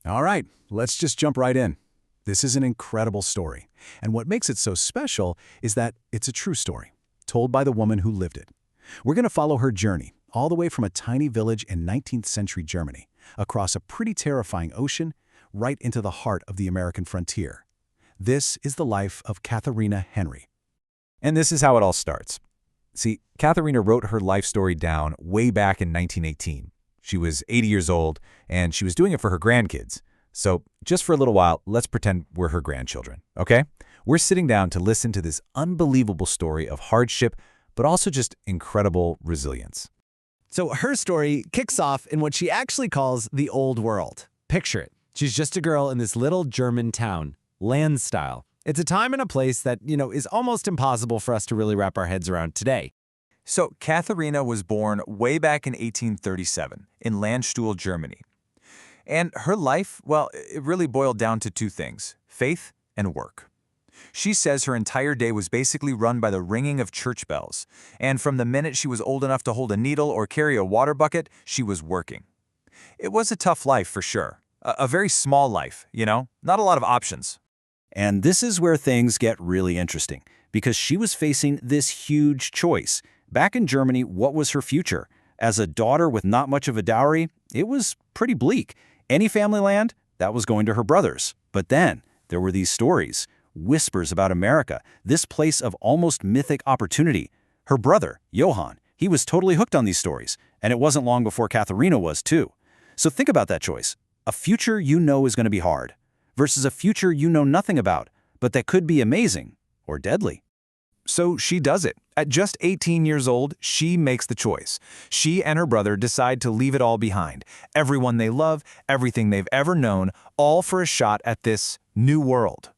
All right, let's just jump right in. This is an incredible story, and what makes it so special is that it's a true story, told by the woman who lived it. We're going to follow her journey, all the way from a tiny village in 19th century Germany, across a pretty terrifying ocean, right into the heart of the American frontier. This is the life of Katharina Henry. And this is how it all starts. See, Katharina wrote her life story down way back in 1918. She was 80 years old, and she was doing it for her grandkids. So just for a little while, let's pretend we're her grandchildren, okay? We're sitting down to listen to this unbelievable story of hardship, but also just incredible resilience. So her story kicks off in what she actually calls the old world. Picture it. She's just a girl in this little German town, Landstyle. It's a time and a place that, is almost impossible for us to really wrap our heads around today. So Katharina was born way back in 1837 in Landstuhl, Germany. And her life, well, it really boiled down to two things: faith and work. She says her entire day was basically run by the ringing of church bells, and from the minute she was old enough to hold a needle or carry a water bucket, she was working. It was a tough life for sure. A very small life, not a lot of options. And this is where things get really interesting, because she was facing this huge choice. Back in Germany, what was her future? As a daughter with not much of a dowry, it was pretty bleak. Any family land, that was going to her brothers. But then, there were these stories, whispers about America, this place of almost mythic opportunity. Her brother, Johann, he was totally hooked on these stories, and it wasn't long before Katharina was too. So think about that choice. A future you know is going to be hard, versus a future you know nothing about, but that could be amazing or deadly. So she does it. At just 18 years old, she makes the choice. She and her brother decide to leave it all behind. Everyone they love, everything they've ever known, all for a shot at this new world.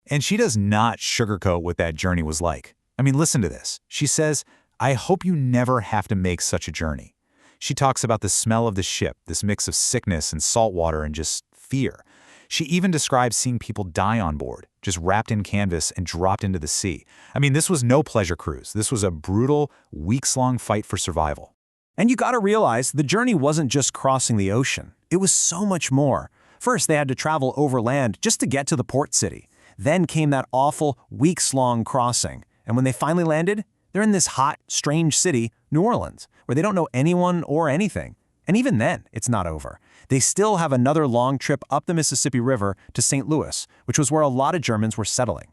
And she does not sugarcoat what that journey was like. I mean, listen to this. She says, "I hope you never have to make such a journey." She talks about the smell of the ship, this mix of sickness and salt water and just fear. She even describes seeing people die on board, just wrapped in canvas and dropped into the sea. I mean, this was no pleasure cruise. This was a brutal, weeks-long fight for survival. And you gotta realize, the journey wasn't just crossing the ocean. It was so much more. First, they had to travel overland just to get to the port city. Then came that awful, weeks-long crossing. And when they finally landed, they're in this hot, strange city, New Orleans, where they don't know anyone or anything. And even then, it's not over. They still have another long trip up the Mississippi River to St. Louis, which was where a lot of Germans were settling.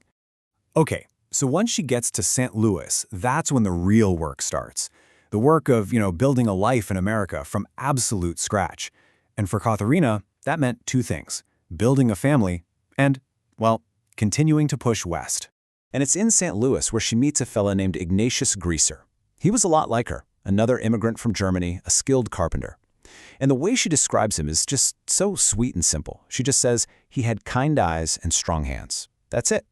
Okay, so once she gets to St. Louis, that's when the real work starts. The work of, building a life in America from absolute scratch. And for Katharina, that meant two things: building a family and, well, continuing to push west. And it's in St. Louis where she meets a fella named Ignatius Grieser. He was a lot like her, another immigrant from Germany, a skilled carpenter. And the way she describes him is just so sweet and simple. She just says he had kind eyes and strong hands. That's it.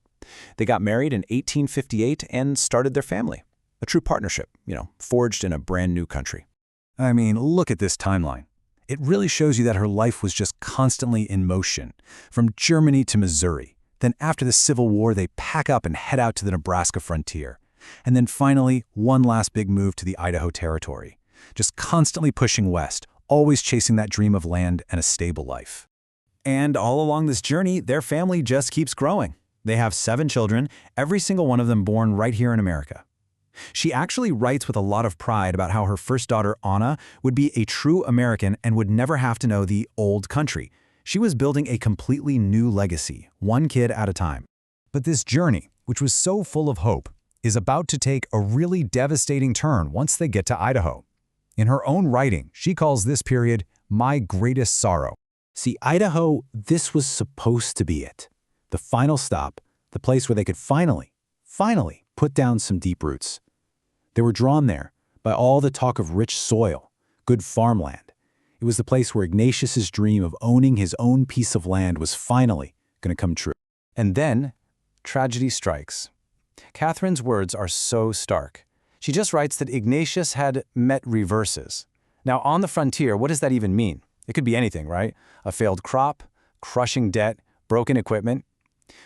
They got married in 1858 and started their family. A true partnership, forged in a brand new country. I mean, look at this timeline. It really shows you that her life was just constantly in motion, from Germany to Missouri. Then after the Civil War, they pack up and head out to the Nebraska frontier. And then finally, one last big move to the Idaho territory. Just constantly pushing west, always chasing that dream of land and a stable life. And all along this journey, their family just keeps growing. They have 7 children, every single one of them born right here in America. She actually writes with a lot of pride about how her first daughter, Anna, would be a true American and would never have to know the old country. She was building a completely new legacy, one kid at a time. But this journey, which was so full of hope, is about to take a really devastating turn once they get to Idaho. In her own writing, she calls this period "my greatest sorrow." See, Idaho, this was supposed to be it. The final stop, the place where they could finally put down some deep roots. They were drawn there by all the talk of rich soil, good farmland. It was the place where Ignatius's dream of owning his own piece of land was finally going to come true. And then, tragedy strikes. Catherine's words are so stark. She just writes that Ignatius had met reverses. Now, on the frontier, what does that even mean? It could be anything, right? A failed crop, crushing debt, broken equipment.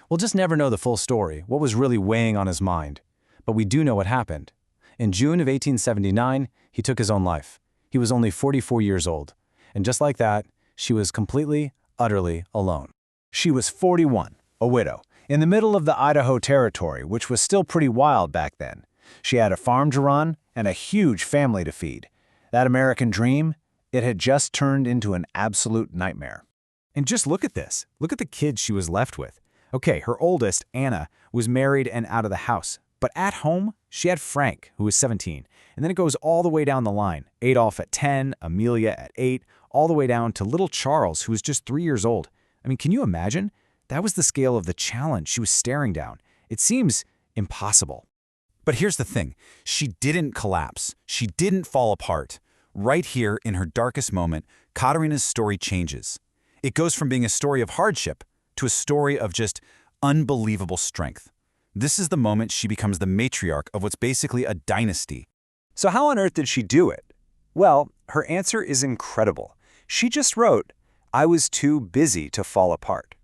We'll just never know the full story, what was really weighing on his mind. But we do know what happened. In June of 1879, he took his own life. He was only 44 years old. And just like that, she was completely, utterly alone. She was 41, a widow, in the middle of the Idaho Territory, which was still pretty wild back then. She had a farm to run and a huge family to feed. That American dream, it had just turned into an absolute nightmare. And just look at this. Look at the kids she was left with. Okay, her oldest, Anna, was married and out of the house. But at home, she had Frank, who was 17. And then it goes all the way down the line. Adolf at 10, Amelia at 8, all the way down to little Charles, who was just 3 years old. I mean, can you imagine? That was the scale of the challenge she was staring down. It seems impossible. But here's the thing. She didn't collapse. She didn't fall apart. Right here, in her darkest moment, Katharina's story changes. It goes from being a story of hardship to a story of just unbelievable strength. This is the moment she becomes the matriarch of what's basically a dynasty. So how on earth did she do it? Well, her answer is incredible. She just wrote, "I was too busy to fall apart."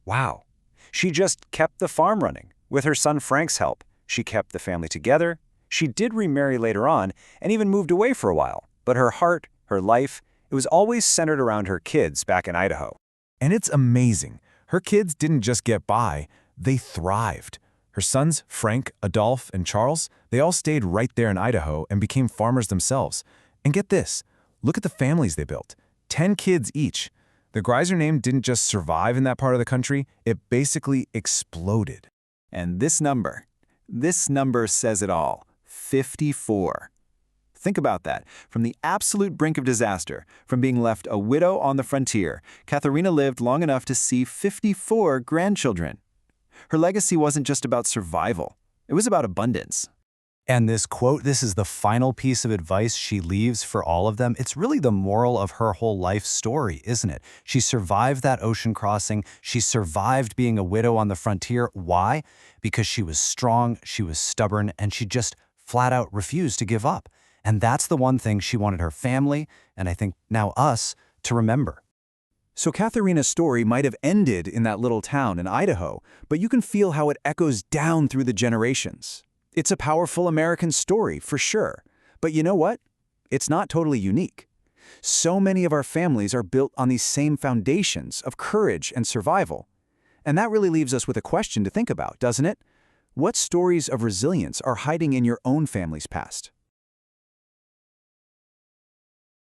Wow. She just kept the farm running. With her son Frank's help, she kept the family together. She did remarry later on and even moved away for a while. But her heart, her life, it was always centered around her kids back in Idaho. And it's amazing. Her kids didn't just get by, they thrived. Her sons, Frank, Adolf, and Charles, they all stayed right there in Idaho and became farmers themselves. And get this, look at the families they built. 10 kids each. The Grieser name didn't just survive in that part of the country, it basically exploded. And this number says it all, 54. Think about that. From the absolute brink of disaster, from being left a widow on the frontier, Katharina lived long enough to see 54 grandchildren. Her legacy wasn't just about survival. It was about abundance. And this quote, this is the final piece of advice she leaves for all of them. It's really the moral of her whole life story, isn't it? She survived that ocean crossing. She survived being a widow on the frontier. Why? Because she was strong, she was stubborn, and she just flat out refused to give up. And that's the one thing she wanted her family, and I think now us, to remember. So Katharina's story might have ended in that little town in Idaho, but you can feel how it echoes down through the generations. It's a powerful American story, for sure. But you know what? It's not totally unique. So many of our families are built on these same foundations of courage and survival. And that really leaves us with a question to think about, doesn't it? What stories of resilience are hiding in your own family's past?